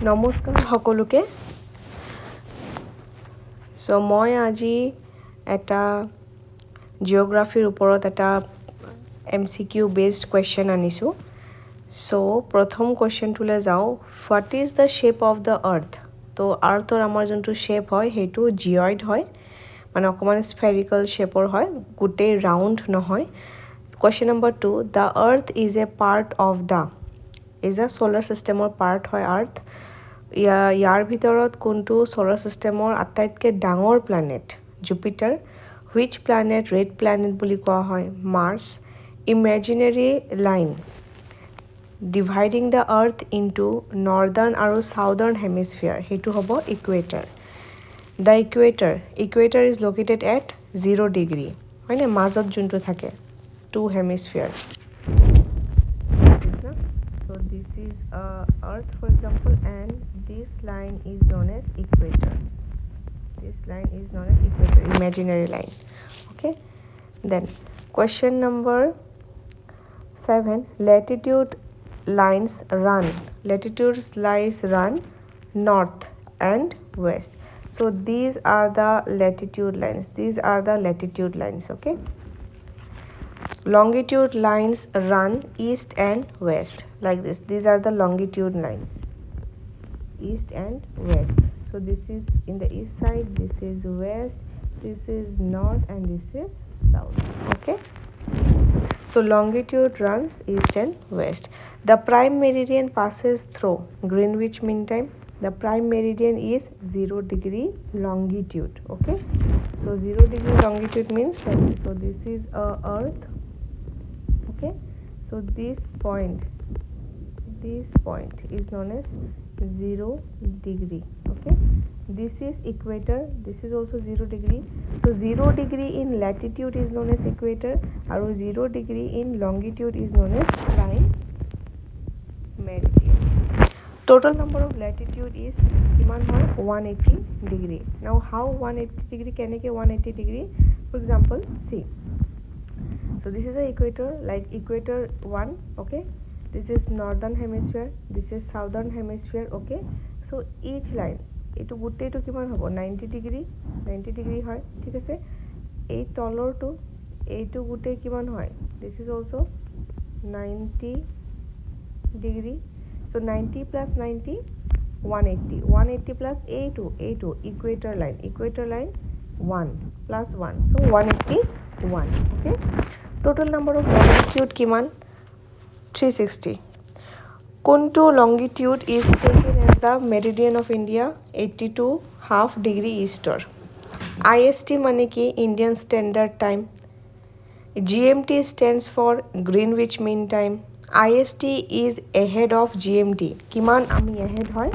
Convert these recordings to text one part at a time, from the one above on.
নমস্কাৰ সকলোকে সো মই আজি এটা জিওগ্ৰাফিৰ ওপৰত এটা MCQ বেসড কোৱেশ্চন আনিছো সো প্ৰথম কোৱেশ্চনটোলৈ যাও what is the shape of the earth তো আৰ্থৰ আমাৰ যোনটো শেপ হয় সেইটো জিঅইড হয় মানে অকমান স্ফেৰিকেল শেপৰ হয় গোটেই ৰাউন্ড নহয় question number 2 the earth is a part of the is a solar সিস্টেমৰ পাৰ্ট হয় আৰ্থ ইয়াৰ ভিতৰত কোনটো সোলাৰ সিস্টেমৰ আটাইতকৈ ডাঙৰ planet Jupiter which planet red planet বুলি কোৱা হয় Mars imaginary line dividing the earth into northern আৰু সাউদাৰ্ণ হেমিস্ফিয়াৰ সেইটো হ'ব equator the equator is located at 0 degree হয়নে মাজত যোনটো থাকে two hemisphere So this is Earth for example and this line is known as equator. This line is known as equator, imaginary line. Okay. Then question number 7. Latitude lines run. Latitude lines run north and west. So these are the latitude lines. These are the latitude lines. Okay. Longitude lines run east and west like this. These are the longitude lines east and west. So this is in the east side, this is west, this is north and this is south. Okay, so longitude runs east and west. The prime meridian passes through Greenwich Mean Time. The prime meridian is 0 degree longitude. Okay, so 0 degree longitude means like this. So this is earth. Okay, so this point is known as 0 degree. Okay, this is equator, this is also 0 degree. So 0 degree in latitude is known as equator and 0 degree in longitude is known as prime meridian. Total number of latitude is 180 degree. Now how 180 degree can I get 180 degree? For example, see, so this is the equator, like equator 1. Okay, this is northern hemisphere, this is southern hemisphere. Okay, so each line etu gutte to kiman hobo 90 degree hoy thik ase ei tolor to eitu gutte kiman hoy this is also 90 degree. So 90 plus 90 180 plus a2 equator line 1 plus 1 so 181. Okay, total number of longitude kiman 360. Kuntu longitude is taken as the meridian of India 82 half degree easter. IST mane ki Indian Standard Time. GMT stands for Greenwich Mean Time. IST is ahead of GMT. Kiman ami ahead hoy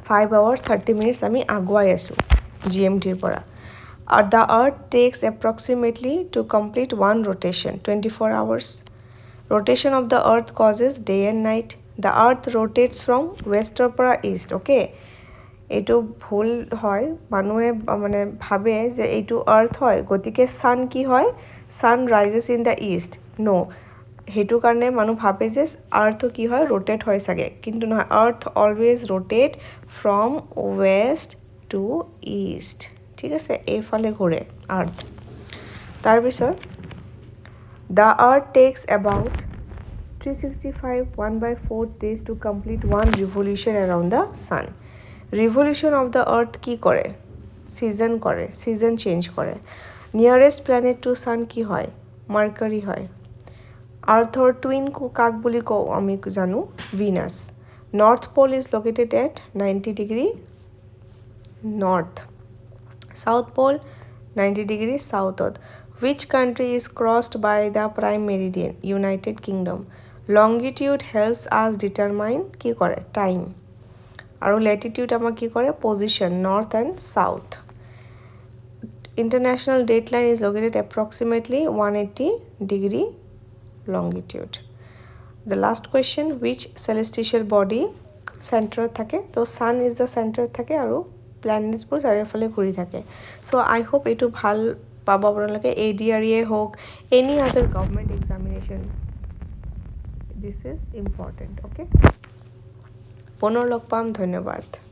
5 hours 30 minutes ami aguai asu GMT pora. The earth takes approximately to complete one rotation 24 hours. Rotation of the earth causes day and night. The earth rotates from west pora east. Okay, etu bhul hoy manue mane bhabe je etu earth hoy gotike sun ki hoy sun rises in the east. No, hetu karone manu bhabe je earth ki hoy rotate hoy sage kintu no, earth always rotate from west to east. ঠিক আছে এইফালে ঘুরে আর্থ তাৰপিছত the earth takes about 365 1/4 days to complete one revolution around the sun. Revolution of the earth কি করে season change করে nearest planet to sun কি হয় মার্কারি হয় আৰ্থৰ টুইন কাক বুলি কও আমি জানো Venus north pole is located at 90 degree north. South pole 90 degree south. Which country is crossed by the prime meridian? United Kingdom. Longitude helps us determine কি করে time আৰু latitude আমাক কি কৰে position north and south. International dateline is located approximately 180 degree longitude. The last question, which celestial body center থাকে তো sun is the center থাকে আৰু প্ল্যানেটসবোৰ চাৰিওফালে ঘূৰি থাকে সো আই হোপ এইটো ভাল পাব আপোনালোকে ADRE হোক any other government examination this is important. Okay, পুনৰ লগ পাম, ধন্যবাদ।